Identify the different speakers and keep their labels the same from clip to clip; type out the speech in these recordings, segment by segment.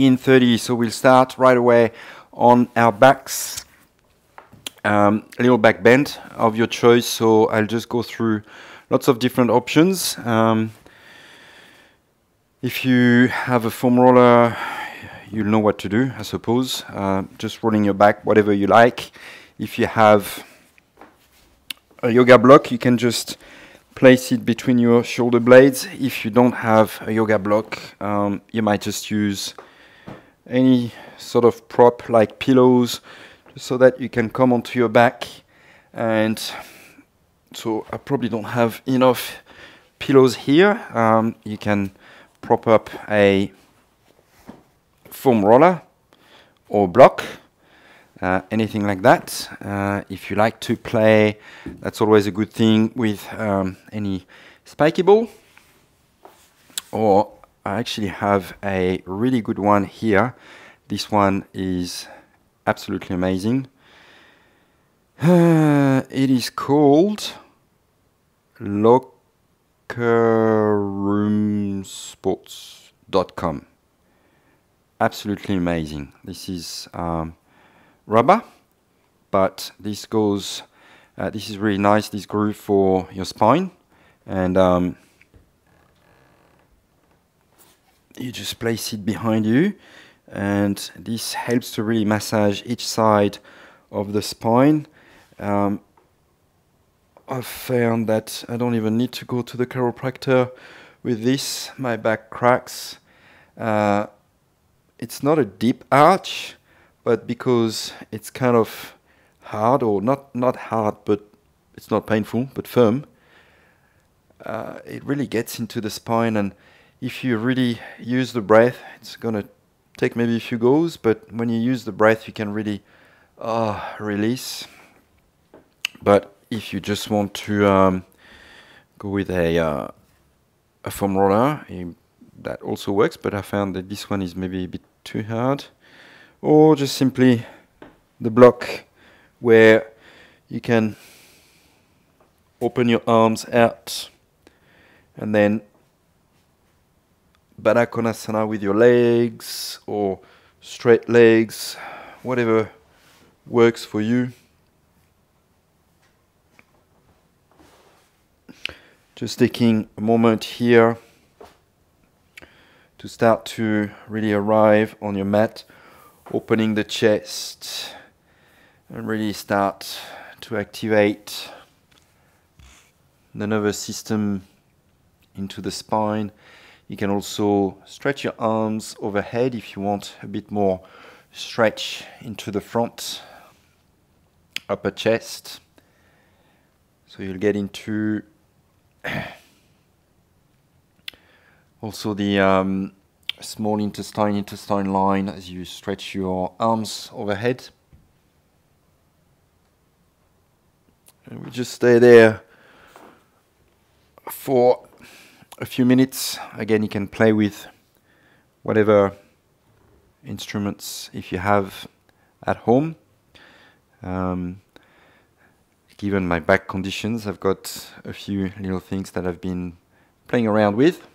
Speaker 1: begin 30. So we'll start right away on our backs. A little back bend of your choice. So I'll just go through lots of different options. If you have a foam roller, you'll know what to do, I suppose. Just rolling your back, whatever you like. If you have a yoga block, you can just place it between your shoulder blades. If you don't have a yoga block, you might just use any sort of prop like pillows so that you can come onto your back. And so I probably don't have enough pillows here. You can prop up a foam roller or block. Anything like that. If you like to play, that's always a good thing with any spiky ball. Or I actually have a really good one here. This one is absolutely amazing. It is called lockerroomsports.com. Absolutely amazing. This is rubber, but this goes this is really nice, this groove for your spine, and you just place it behind you, and this helps to really massage each side of the spine. I've found that I don't even need to go to the chiropractor with this. My back cracks. It's not a deep arch, but because it's kind of hard, or not hard, but it's not painful, but firm, it really gets into the spine. And if you really use the breath, it's going to take maybe a few goes, but when you use the breath, you can really release. But if you just want to go with a foam roller, that also works, but I found that this one is maybe a bit too hard. Or just simply the block where you can open your arms out and then Baddha Konasana with your legs, or straight legs, whatever works for you. Just taking a moment here to start to really arrive on your mat, opening the chest and really start to activate the nervous system into the spine. You can also stretch your arms overhead if you want a bit more stretch into the front, upper chest. So you'll get into also the small intestine line as you stretch your arms overhead. And we just stay there for a few minutes. Again, you can play with whatever instruments if you have at home. Given my back conditions, I've got a few little things that I've been playing around with.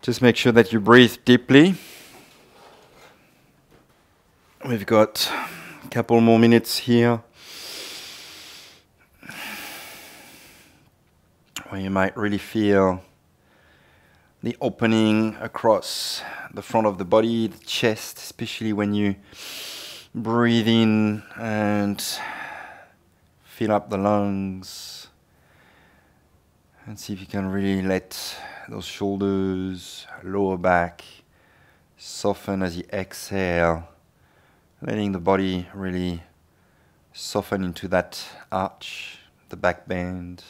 Speaker 1: Just make sure that you breathe deeply. We've got a couple more minutes here where you might really feel the opening across the front of the body, the chest, especially when you breathe in and fill up the lungs. And see if you can really let those shoulders, lower back, soften as you exhale, letting the body really soften into that arch, the back bend.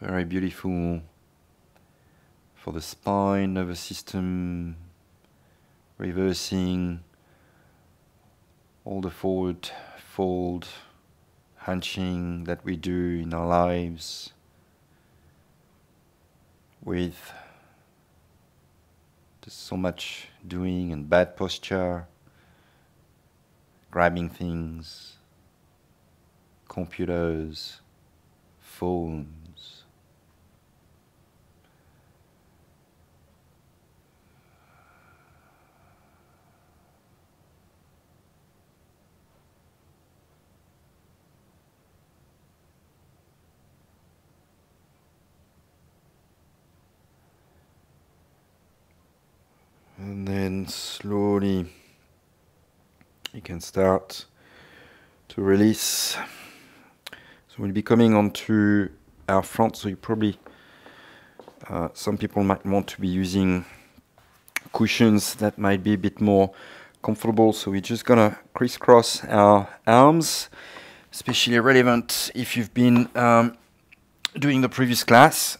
Speaker 1: Very beautiful for the spine, nervous system, reversing all the forward fold, hunching that we do in our lives, with just so much doing and bad posture, grabbing things, computers, phones. and slowly you can start to release. So we'll be coming onto our front, so you probably, some people might want to be using cushions that might be a bit more comfortable. So we're just gonna crisscross our arms, especially relevant if you've been doing the previous class.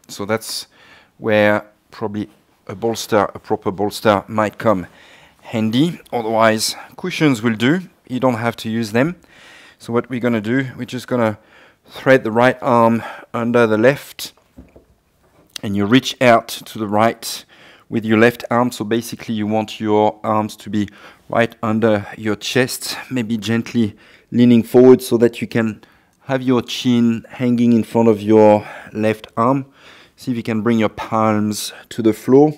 Speaker 1: So that's where probably a bolster, a proper bolster might come handy. Otherwise, cushions will do. You don't have to use them. So what we're gonna do, we're just gonna thread the right arm under the left, and you reach out to the right with your left arm. So basically you want your arms to be right under your chest, maybe gently leaning forward so that you can have your chin hanging in front of your left arm. See if you can bring your palms to the floor,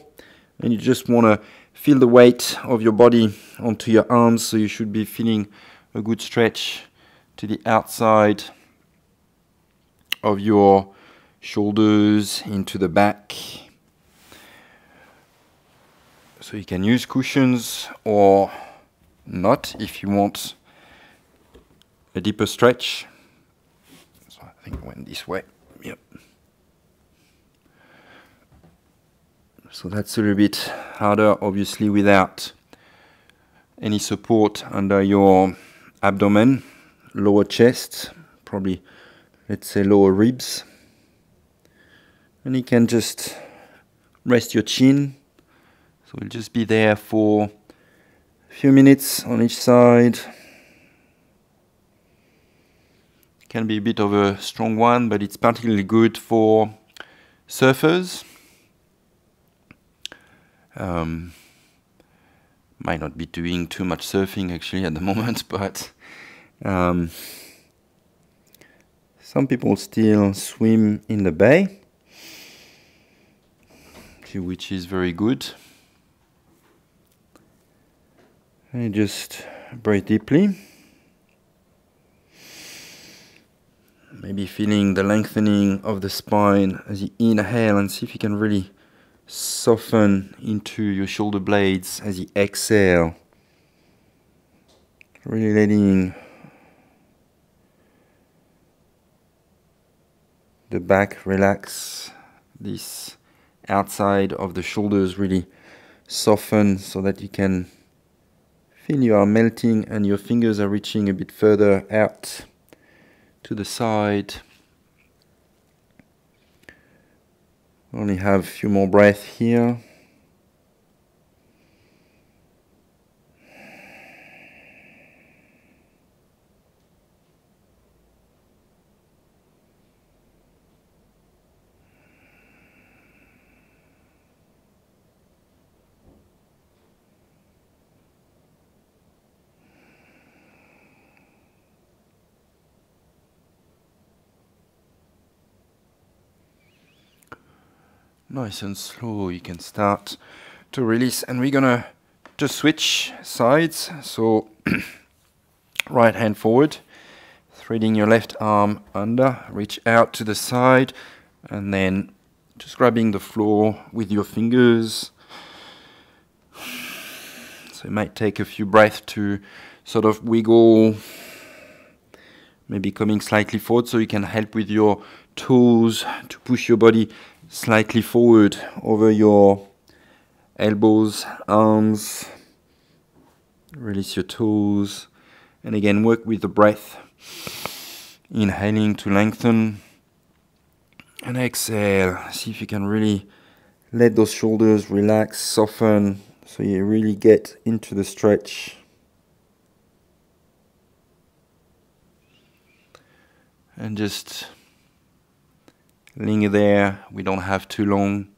Speaker 1: and you just want to feel the weight of your body onto your arms, so you should be feeling a good stretch to the outside of your shoulders into the back. So you can use cushions or not if you want a deeper stretch. So I think I went this way. Yep. So that's a little bit harder, obviously, without any support under your abdomen, lower chest, probably, let's say, lower ribs. And you can just rest your chin. So we'll just be there for a few minutes on each side. It can be a bit of a strong one, but it's particularly good for surfers. Might not be doing too much surfing actually at the moment, but some people still swim in the bay, which is very good. And just breathe deeply. Maybe feeling the lengthening of the spine as you inhale, and see if you can really soften into your shoulder blades as you exhale. Really letting the back relax, this outside of the shoulders really soften so that you can feel you are melting and your fingers are reaching a bit further out to the side. Only have a few more breaths here. Nice and slow, you can start to release, and we're gonna just switch sides. So right hand forward, threading your left arm under, reach out to the side, and then just grabbing the floor with your fingers. So it might take a few breaths to sort of wiggle, maybe coming slightly forward so you can help with your toes to push your body slightly forward over your elbows, arms. Release your toes, and again work with the breath, inhaling to lengthen, and exhale. See if you can really let those shoulders relax, soften, so you really get into the stretch. And just linger there. We don't have too long.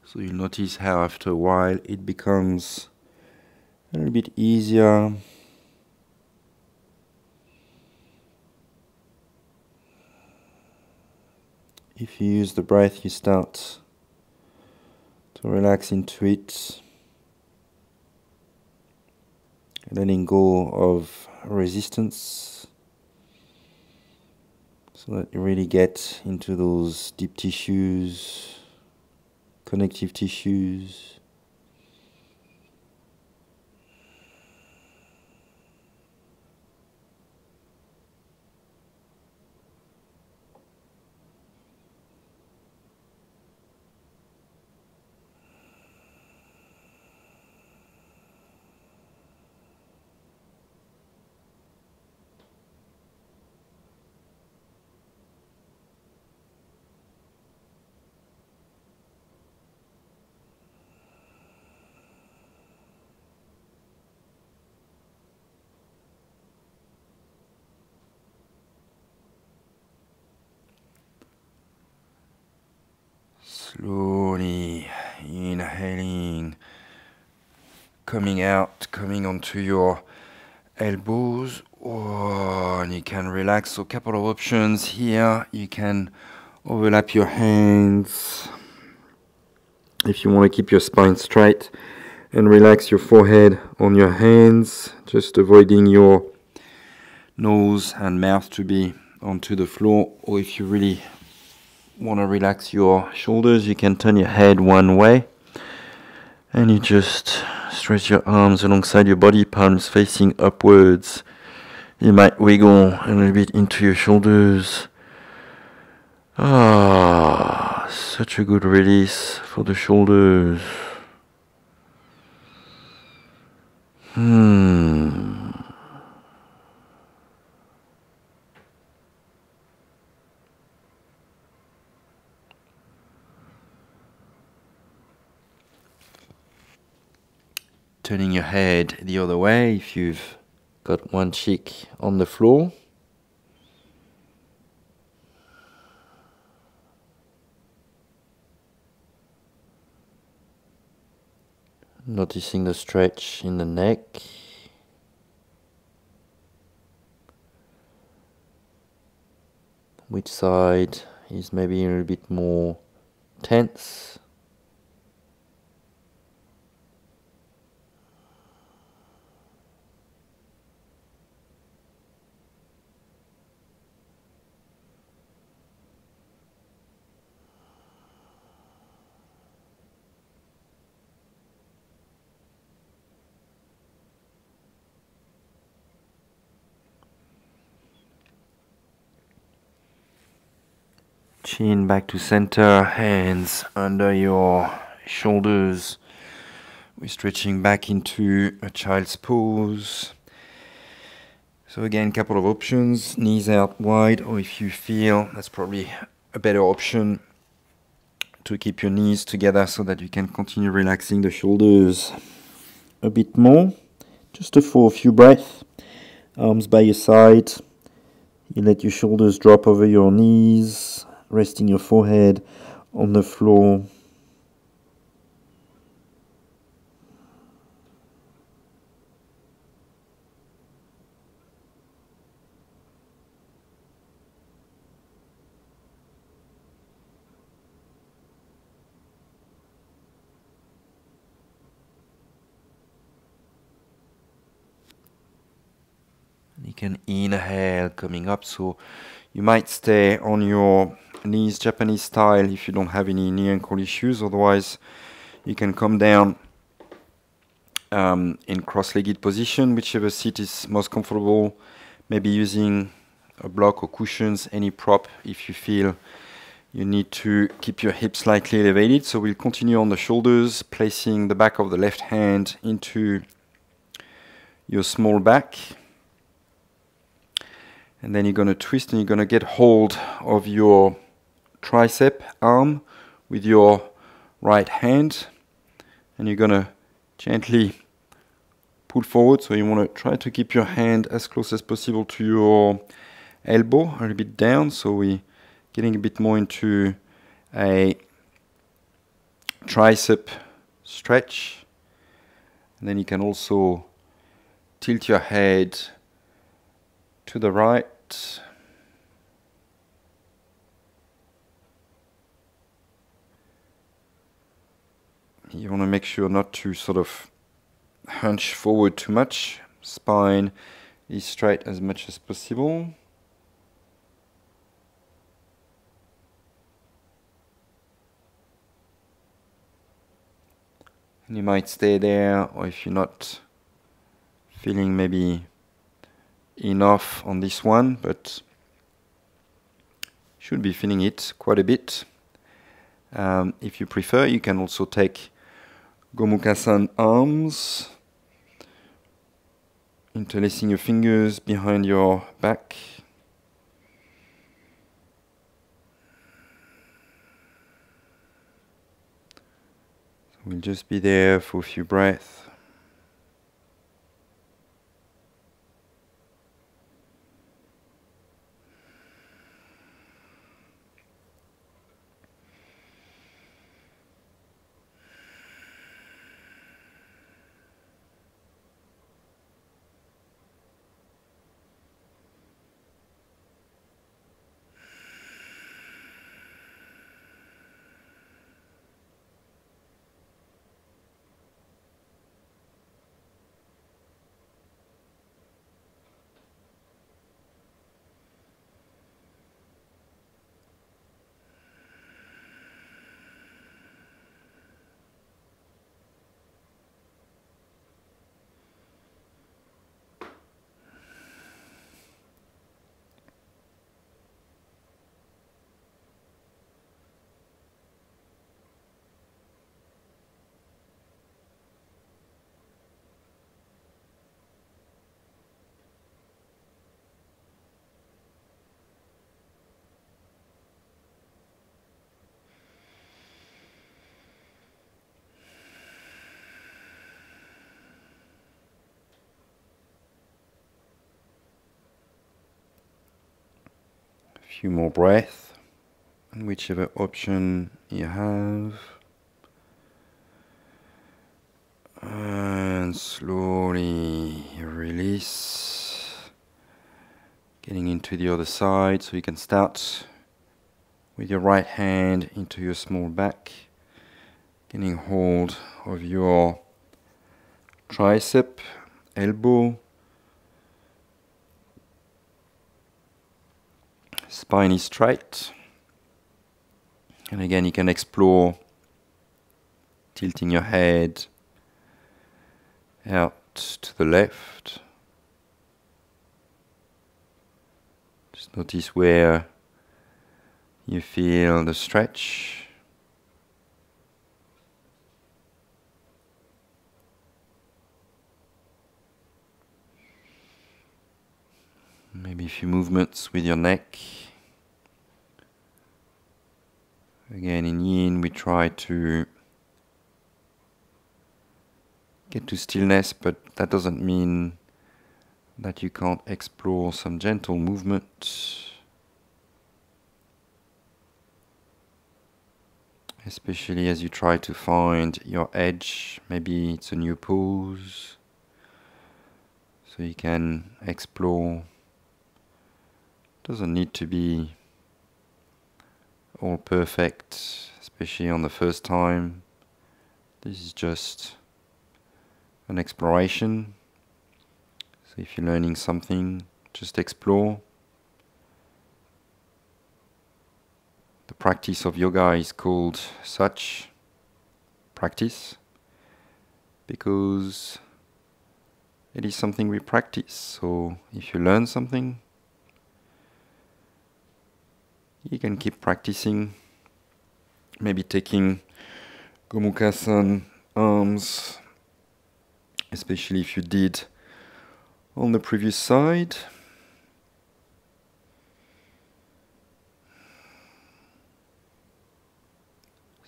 Speaker 1: So you'll notice how after a while it becomes a little bit easier. If you use the breath, you start to relax into it, letting go of resistance, so that you really get into those deep tissues, connective tissues. Slowly inhaling, coming out, coming onto your elbows. Oh, and you can relax. So a couple of options here. You can overlap your hands if you want to keep your spine straight, and relax your forehead on your hands, just avoiding your nose and mouth to be onto the floor. Or if you really want to relax your shoulders, you can turn your head one way and you just stretch your arms alongside your body, palms facing upwards. You might wiggle a little bit into your shoulders. Ah, such a good release for the shoulders. Turning your head the other way if you've got one cheek on the floor. Noticing the stretch in the neck. Which side is maybe a little bit more tense? Chin back to center, hands under your shoulders. We're stretching back into a child's pose. So again, couple of options, knees out wide, or if you feel that's probably a better option, to keep your knees together so that you can continue relaxing the shoulders a bit more. Just for a few breaths, arms by your side. You let your shoulders drop over your knees, resting your forehead on the floor. You can inhale coming up, so you might stay on your knees Japanese style if you don't have any knee ankle issues. Otherwise, you can come down in cross-legged position, whichever seat is most comfortable. Maybe using a block or cushions, any prop if you feel you need to keep your hips slightly elevated. So we'll continue on the shoulders, placing the back of the left hand into your small back. And then you're going to twist and you're going to get hold of your tricep arm with your right hand. And you're going to gently pull forward. So you want to try to keep your hand as close as possible to your elbow, a little bit down. So we're getting a bit more into a tricep stretch. And then you can also tilt your head to the right. You want to make sure not to sort of hunch forward too much. Spine is straight as much as possible. And you might stay there, or if you're not feeling maybe enough on this one, but should be feeling it quite a bit. If you prefer, you can also take Gomukhasana arms, interlacing your fingers behind your back. So we'll just be there for a few breaths. Few more breaths, and whichever option you have, and slowly release, getting into the other side. So you can start with your right hand into your small back, getting hold of your tricep, elbow. Spine is straight, and again you can explore tilting your head out to the left. Just notice where you feel the stretch. Maybe a few movements with your neck. Again, in yin, we try to get to stillness, but that doesn't mean that you can't explore some gentle movement, especially as you try to find your edge. Maybe it's a new pose, so you can explore. Doesn't need to be all perfect, especially on the first time. This is just an exploration. So if you're learning something, just explore. The practice of yoga is called such practice because it is something we practice. So if you learn something, you can keep practicing, maybe taking Gomukhasana arms, especially if you did on the previous side.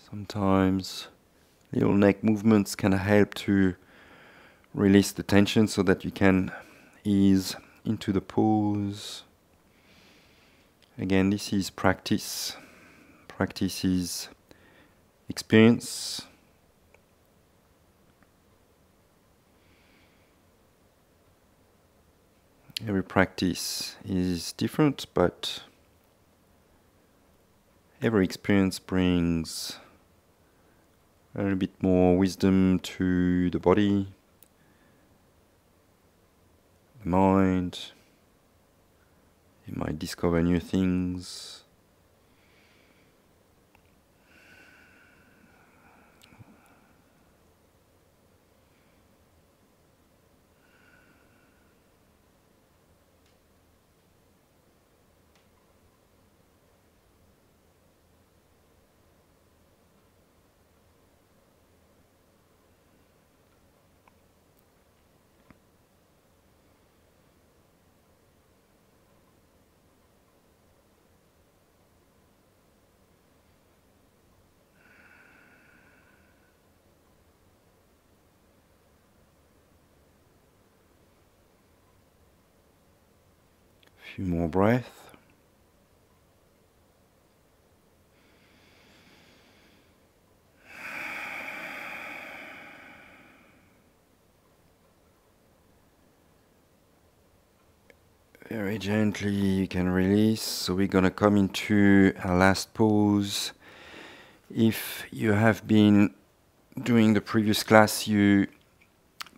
Speaker 1: Sometimes little neck movements can help to release the tension so that you can ease into the pose. Again, this is practice. Practice is experience. Every practice is different, but every experience brings a little bit more wisdom to the body, the mind. You might discover new things. Few more breaths. Very gently you can release. So we're going to come into our last pose. If you have been doing the previous class, you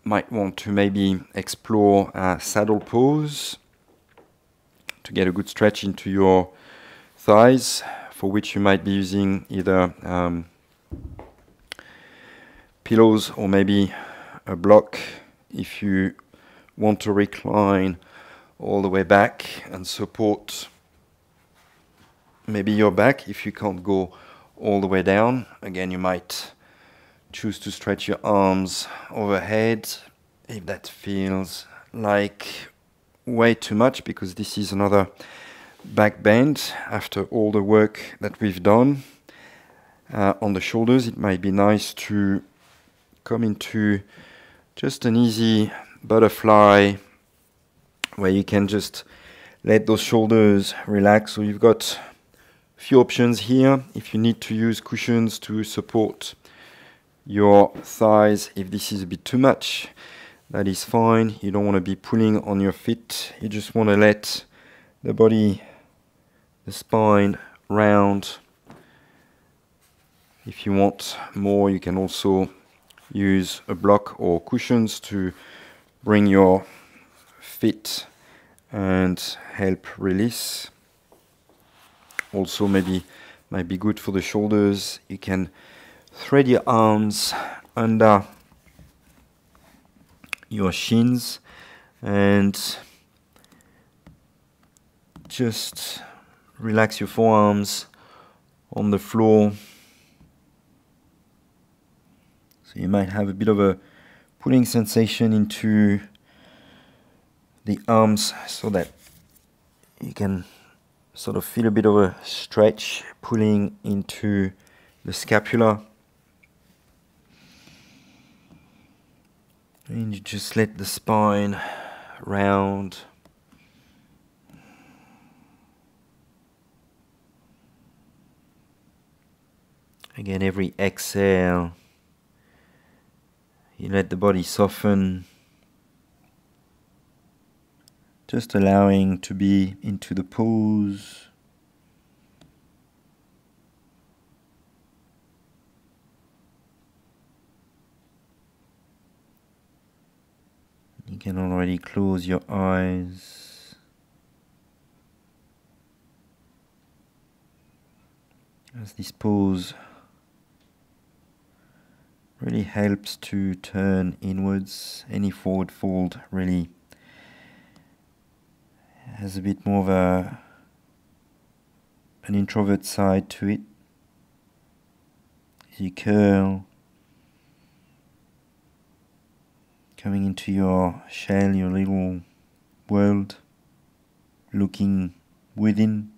Speaker 1: might want to maybe explore a saddle pose to get a good stretch into your thighs, for which you might be using either pillows or maybe a block if you want to recline all the way back and support maybe your back if you can't go all the way down. Again, you might choose to stretch your arms overhead if that feels like way too much, because this is another back bend after all the work that we've done on the shoulders. It might be nice to come into just an easy butterfly where you can just let those shoulders relax. So you've got a few options here. If you need to use cushions to support your thighs, if this is a bit too much, that is fine. You don't want to be pulling on your feet. You just want to let the body, the spine round. If you want more, you can also use a block or cushions to bring your feet and help release. Also maybe might be good for the shoulders. You can thread your arms under your shins and just relax your forearms on the floor. So you might have a bit of a pulling sensation into the arms so that you can sort of feel a bit of a stretch pulling into the scapula. And you just let the spine round. Again, every exhale, you let the body soften, just allowing to be into the pose. You can already close your eyes. As this pose really helps to turn inwards. Any forward fold really has a bit more of an introvert side to it. As you curl, coming into your shell, your little world, looking within.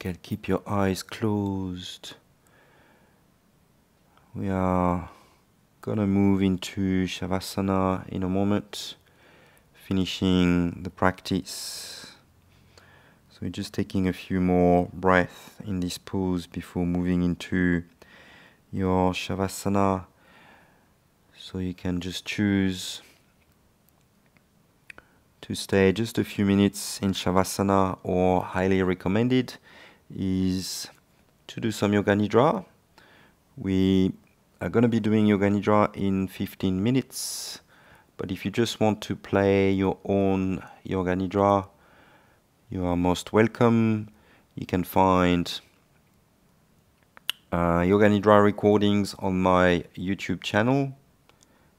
Speaker 1: can keep your eyes closed. We are gonna move into shavāsana in a moment, finishing the practice. So we're just taking a few more breaths in this pose before moving into your shavāsana. So you can just choose to stay just a few minutes in shavāsana, or highly recommended is to do some yoga nidra. We are going to be doing yoga nidra in 15 minutes, but if you just want to play your own yoga nidra, you are most welcome. You can find yoga nidra recordings on my YouTube channel,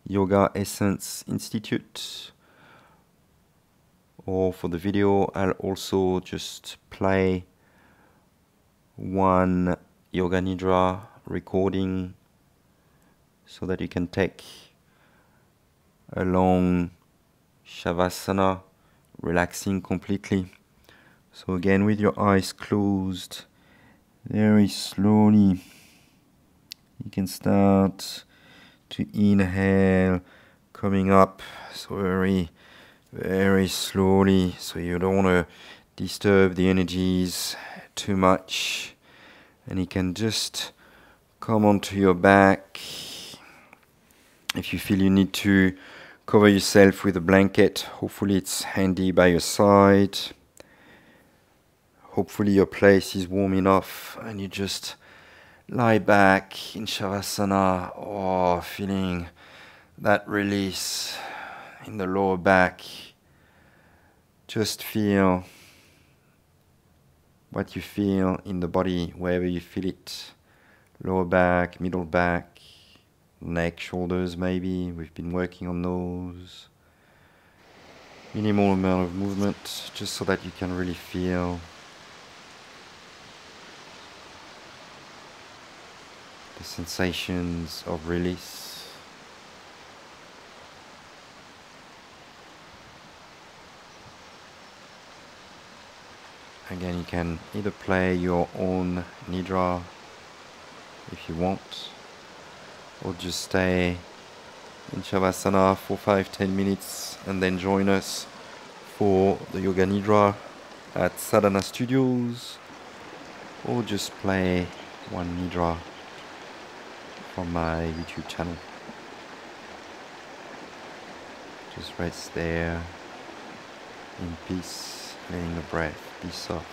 Speaker 1: Yoga Essence Institute. Or for the video, I'll also just play one yoga nidra recording so that you can take a long shavāsana, relaxing completely. So again, with your eyes closed, very slowly you can start to inhale, coming up, so very slowly, so you don't want to disturb the energies too much. And you can just come onto your back. If you feel you need to cover yourself with a blanket, hopefully it's handy by your side. Hopefully your place is warm enough and you just lie back in shavāsana, feeling that release in the lower back. Just feel what you feel in the body, wherever you feel it. Lower back, middle back, neck, shoulders maybe. We've been working on those. Minimal amount of movement, just so that you can really feel the sensations of release. Again, you can either play your own nidra if you want, or just stay in shavāsana for 5-10 minutes and then join us for the yoga nidra at Sadhana Studios, or just play one nidra from my YouTube channel. Just rest there in peace, letting the breath be soft.